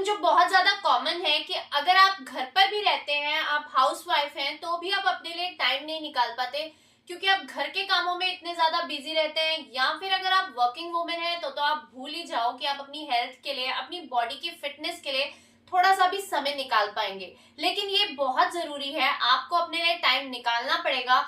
जो बहुत ज्यादा कॉमन है कि अगर आप घर पर भी रहते हैं, आप हाउस वाइफ हैं, तो भी आप अपने लिए टाइम नहीं निकाल पाते क्योंकि आप घर के कामों में इतने ज्यादा बिजी रहते हैं, या फिर अगर आप वर्किंग वुमेन हैं तो आप भूल ही जाओ कि आप अपनी हेल्थ के लिए, अपनी बॉडी की फिटनेस के लिए थोड़ा सा भी समय निकाल पाएंगे। लेकिन ये बहुत जरूरी है, आपको अपने लिए टाइम निकालना पड़ेगा।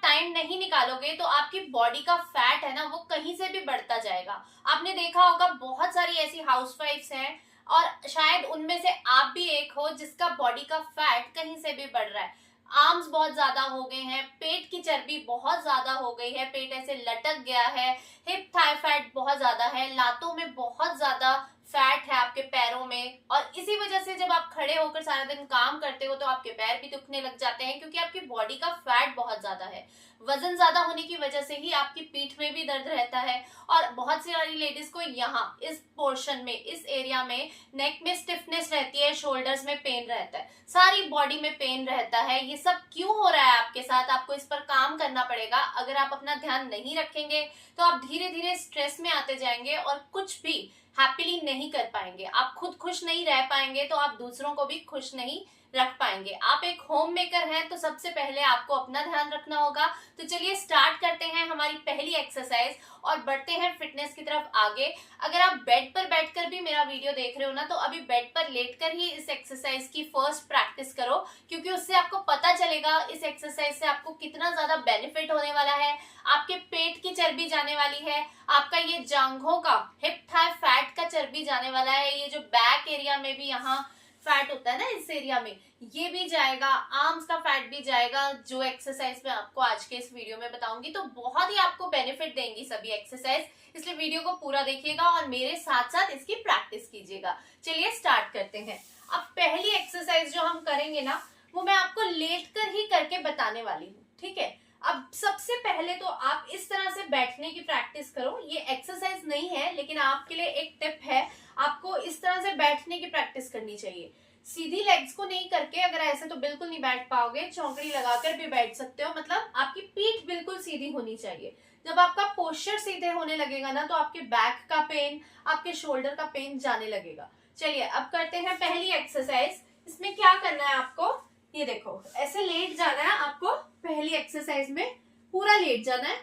टाइम नहीं निकालोगे तो आपकी बॉडी का फैट है ना, वो कहीं से भी बढ़ता जाएगा। आपने देखा होगा बहुत सारी ऐसी हाउसवाइफ्स हैं और शायद उनमें से आप भी एक हो जिसका बॉडी का फैट कहीं से भी बढ़ रहा है। आर्म्स बहुत ज्यादा हो गए हैं, पेट की चर्बी बहुत ज्यादा हो गई है, पेट ऐसे लटक गया है, हिप थाई फैट बहुत ज्यादा है, लातों में बहुत ज्यादा फैट है, आपके पैरों में। और इसी वजह से जब आप खड़े होकर सारा दिन काम करते हो तो आपके पैर भी दुखने लग जाते हैं क्योंकि आपकी बॉडी का फैट बहुत ज्यादा है। वजन ज्यादा होने की वजह से ही आपकी पीठ में भी दर्द रहता है और बहुत सी सारी लेडीज को यहाँ इस पोर्शन में, इस एरिया में नेक में स्टिफनेस रहती है, शोल्डर्स में पेन रहता है, सारी बॉडी में पेन रहता है। ये सब क्यों हो रहा है आपके साथ? आपको इस पर काम करना पड़ेगा। अगर आप अपना ध्यान नहीं रखेंगे तो आप धीरे धीरे स्ट्रेस में आते जाएंगे और कुछ भी हैप्पीली नहीं कर पाएंगे। आप खुद खुश नहीं रह पाएंगे तो आप दूसरों को भी खुश नहीं रख पाएंगे। आप एक होम मेकर हैं तो सबसे पहले आपको अपना ध्यान रखना होगा। तो चलिए स्टार्ट करते हैं हमारी पहली एक्सरसाइज और बढ़ते हैं फिटनेस की तरफ आगे। अगर आप बेड पर बैठकर भी मेरा वीडियो देख रहे हो ना, तो अभी बेड पर लेटकर ही इस एक्सरसाइज की फर्स्ट प्रैक्टिस करो, क्योंकि उससे आपको पता चलेगा इस एक्सरसाइज से आपको कितना ज्यादा बेनिफिट होने वाला है। आपके पेट की चर्बी जाने वाली है, आपका ये जांघों का, हिप थाई फैट का चर्बी जाने वाला है, ये जो बैक एरिया में भी यहाँ फैट होता है ना, इस एरिया में ये भी जाएगा, आर्म्स का फैट भी जाएगा। जो एक्सरसाइज मैं आपको आज के इस वीडियो में बताऊंगी तो बहुत ही आपको बेनिफिट देंगी सभी एक्सरसाइज, इसलिए वीडियो को पूरा देखिएगा और मेरे साथ साथ इसकी प्रैक्टिस कीजिएगा। चलिए स्टार्ट करते हैं। अब पहली एक्सरसाइज जो हम करेंगे ना, वो मैं आपको लेट कर ही करके बताने वाली हूँ, ठीक है। अब सबसे पहले तो आप इस तरह से बैठने की प्रैक्टिस करो। ये एक्सरसाइज नहीं है लेकिन आपके लिए एक टिप है, आपको इस तरह से बैठने की प्रैक्टिस करनी चाहिए। सीधी लेग्स को नहीं करके, अगर ऐसे तो बिल्कुल नहीं बैठ पाओगे, चौकड़ी लगाकर भी बैठ सकते हो, मतलब आपकी पीठ बिल्कुल सीधी होनी चाहिए। जब आपका पोस्चर सीधे होने लगेगा ना, तो आपके बैक का पेन, आपके शोल्डर का पेन जाने लगेगा। चलिए अब करते हैं पहली एक्सरसाइज। इसमें क्या करना है आपको, ये देखो, ऐसे लेट जाना है आपको। पहली एक्सरसाइज में पूरा लेट जाना है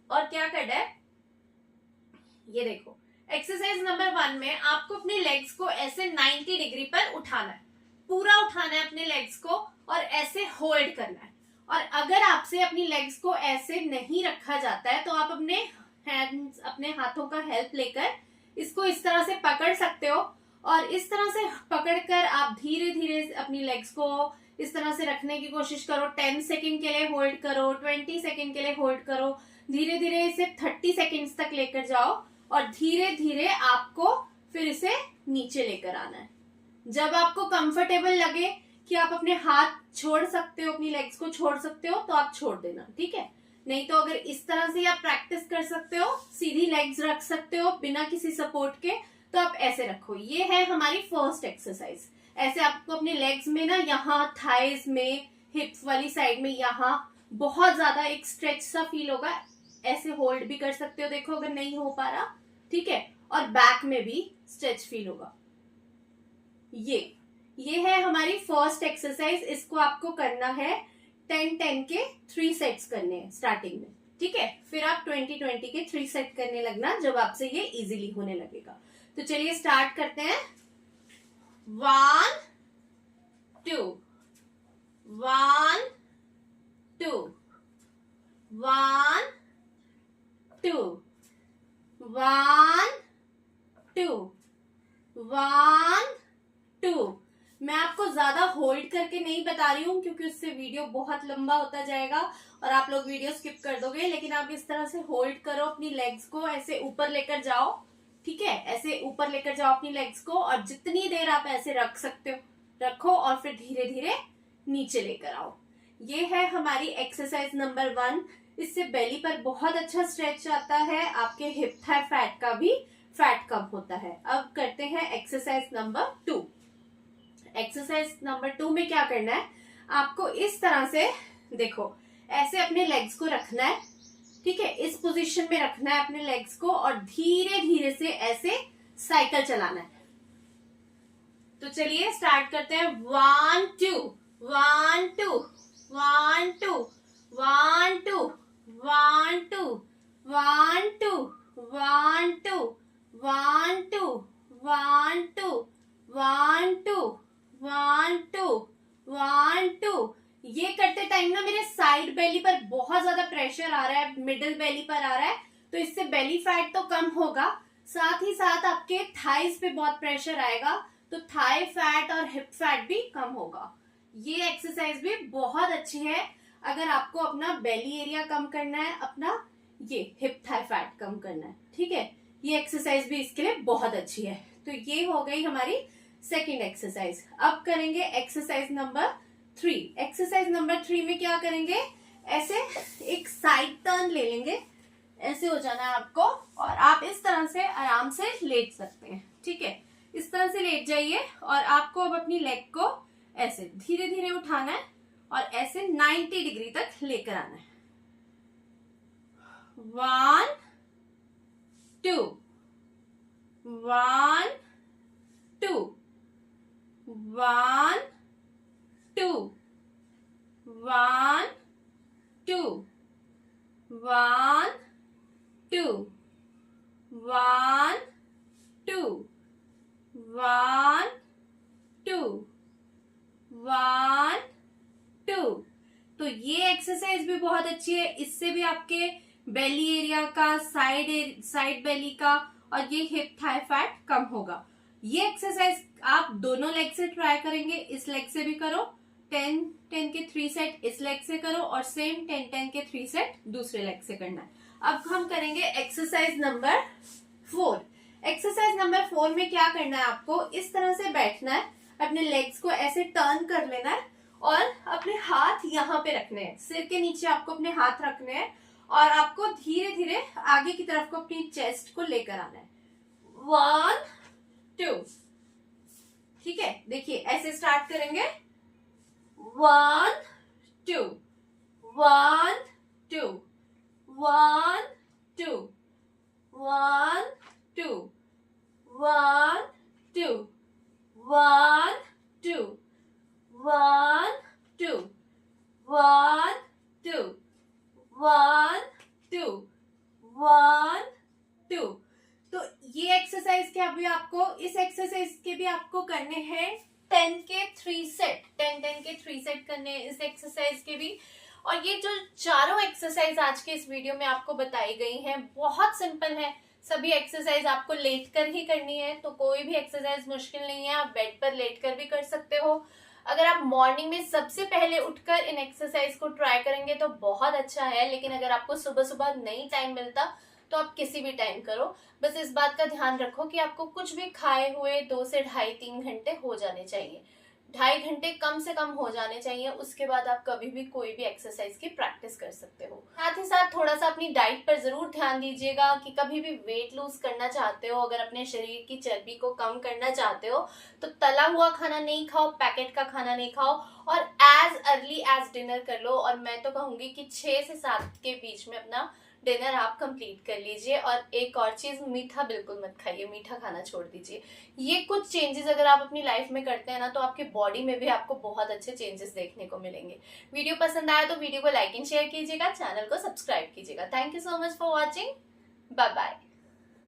और क्या करना है, ये देखो, एक्सरसाइज नंबर 1 में आपको अपने लेग्स को ऐसे 90 डिग्री पर उठाना है, पूरा उठाना है अपने लेग्स को और ऐसे होल्ड करना है। और अगर आपसे अपनी लेग्स को ऐसे नहीं रखा जाता है तो आप अपने हैंड्स, अपने हाथों का हेल्प लेकर इसको इस तरह से पकड़ सकते हो और इस तरह से पकड़कर आप धीरे धीरे अपनी लेग्स को इस तरह से रखने की कोशिश करो। 10 सेकेंड के लिए होल्ड करो, 20 सेकेंड के लिए होल्ड करो, धीरे धीरे इसे 30 सेकेंड्स तक लेकर जाओ और धीरे धीरे आपको फिर इसे नीचे लेकर आना है। जब आपको कंफर्टेबल लगे कि आप अपने हाथ छोड़ सकते हो, अपनी लेग्स को छोड़ सकते हो, तो आप छोड़ देना, ठीक है। नहीं तो अगर इस तरह से आप प्रैक्टिस कर सकते हो, सीधी लेग्स रख सकते हो बिना किसी सपोर्ट के, तो आप ऐसे रखो। ये है हमारी फर्स्ट एक्सरसाइज। ऐसे आपको अपने लेग्स में ना, यहाँ थाइज में, हिप्स वाली साइड में यहाँ बहुत ज्यादा एक स्ट्रेच सा फील होगा। ऐसे होल्ड भी कर सकते हो, देखो अगर नहीं हो पा रहा, ठीक है। और बैक में भी स्ट्रेच फील होगा। ये है हमारी फर्स्ट एक्सरसाइज। इसको आपको करना है 10-10 के 3 सेट्स करने हैं स्टार्टिंग में, ठीक है। फिर आप 20-20 के 3 सेट करने लगना जब आपसे ये इजीली होने लगेगा। तो चलिए स्टार्ट करते हैं। 1 2 1 2 1 2 1 2 1 2। मैं आपको ज्यादा होल्ड करके नहीं बता रही हूँ क्योंकि उससे वीडियो बहुत लंबा होता जाएगा और आप लोग वीडियो स्किप कर दोगे। लेकिन आप इस तरह से होल्ड करो, अपनी लेग्स को ऐसे ऊपर लेकर जाओ, ठीक है। ऐसे ऊपर लेकर जाओ अपनी लेग्स को और जितनी देर आप ऐसे रख सकते हो रखो और फिर धीरे धीरे नीचे लेकर आओ। ये है हमारी एक्सरसाइज नंबर 1। इससे बेली पर बहुत अच्छा स्ट्रेच आता है, आपके हिप थाई फैट का भी फैट कम होता है। अब करते हैं एक्सरसाइज नंबर 2। एक्सरसाइज नंबर 2 में क्या करना है, आपको इस तरह से देखो, ऐसे अपने लेग्स को रखना है, ठीक है, इस पोजीशन में रखना है अपने लेग्स को और धीरे धीरे से ऐसे साइकिल चलाना है। तो चलिए स्टार्ट करते हैं। 1 2 1 2 1 2 1 2 1 2 1 2 1 2 1 2 1 2 1 2 1 2 1 2। ये करते टाइम ना मेरे साइड बेली पर बहुत ज्यादा प्रेशर आ रहा है, मिडिल बेली पर आ रहा है, तो इससे बेली फैट तो कम होगा, साथ ही साथ आपके थाइज पे बहुत प्रेशर आएगा, तो थाई फैट और हिप फैट भी कम होगा। ये एक्सरसाइज भी बहुत अच्छी है अगर आपको अपना बेली एरिया कम करना है, अपना ये हिप थाई फैट कम करना है। ठीक है, ये एक्सरसाइज भी इसके लिए बहुत अच्छी है। तो ये हो गई हमारी सेकेंड एक्सरसाइज। अब करेंगे एक्सरसाइज नंबर 3। एक्सरसाइज नंबर 3 में क्या करेंगे, ऐसे एक साइड टर्न ले लेंगे, ऐसे हो जाना है आपको, और आप इस तरह से आराम से लेट सकते हैं। ठीक है, इस तरह से लेट जाइए और आपको अब अपनी लेग को ऐसे धीरे धीरे उठाना है और ऐसे 90 डिग्री तक लेकर आना है। 1 2 1 2 1 2 1 2 1 2 1 2 1 2 1 2। तो ये एक्सरसाइज भी बहुत अच्छी है, इससे भी आपके बेली एरिया का, साइड बेली का और ये हिप थाई फैट कम होगा। ये एक्सरसाइज आप दोनों लेग से ट्राई करेंगे, इस लेग से भी करो, 10-10 के 3 सेट इस लेग से करो और सेम 10-10 के 3 सेट दूसरे लेग से करना है। अब हम करेंगे एक्सरसाइज नंबर 4। एक्सरसाइज नंबर 4 में क्या करना है, आपको इस तरह से बैठना है, अपने लेग्स को ऐसे टर्न कर लेना है और अपने हाथ यहाँ पे रखने हैं, सिर के नीचे आपको अपने हाथ रखने हैं और आपको धीरे धीरे आगे की तरफ को अपनी चेस्ट को लेकर आना है। 1 2। ठीक है, देखिए ऐसे स्टार्ट करेंगे। 1 2 1 2 1 2 1 2 1 2 1 2 1 2 1 2 1 2 1 2। तो ये एक्सरसाइज के अभी आपको, इस एक्सरसाइज के भी आपको करने हैं 10 के 3 सेट, 10-10 के 3 सेट करने हैं इस एक्सरसाइज के भी। और ये जो चारों एक्सरसाइज आज के इस वीडियो में आपको बताई गई हैं बहुत सिंपल है, सभी एक्सरसाइज आपको लेट कर ही करनी है, तो कोई भी एक्सरसाइज मुश्किल नहीं है, आप बेड पर लेट कर भी कर सकते हो। अगर आप मॉर्निंग में सबसे पहले उठकर इन एक्सरसाइज को ट्राई करेंगे तो बहुत अच्छा है, लेकिन अगर आपको सुबह सुबह नहीं टाइम मिलता तो आप किसी भी टाइम करो। बस इस बात का ध्यान रखो कि आपको कुछ भी खाए हुए 2 से 2.5-3 घंटे हो जाने चाहिए, 2.5 घंटे कम से कम हो जाने चाहिए, उसके बाद आप कभी भी कोई भी एक्सरसाइज की प्रैक्टिस कर सकते हो। साथ ही साथ थोड़ा सा अपनी डाइट पर जरूर ध्यान दीजिएगा कि कभी भी वेट लूज करना चाहते हो, अगर अपने शरीर की चर्बी को कम करना चाहते हो तो तला हुआ खाना नहीं खाओ, पैकेट का खाना नहीं खाओ और एज अर्ली एज डिनर कर लो। और मैं तो कहूंगी कि 6 से 7 के बीच में अपना डिनर आप कंप्लीट कर लीजिए। और एक और चीज, मीठा बिल्कुल मत खाइए, मीठा खाना छोड़ दीजिए। ये कुछ चेंजेस अगर आप अपनी लाइफ में करते हैं ना तो आपकी बॉडी में भी आपको बहुत अच्छे चेंजेस देखने को मिलेंगे। वीडियो पसंद आया तो वीडियो को लाइक एंड शेयर कीजिएगा, चैनल को सब्सक्राइब कीजिएगा। Thank you so much for watching, bye bye.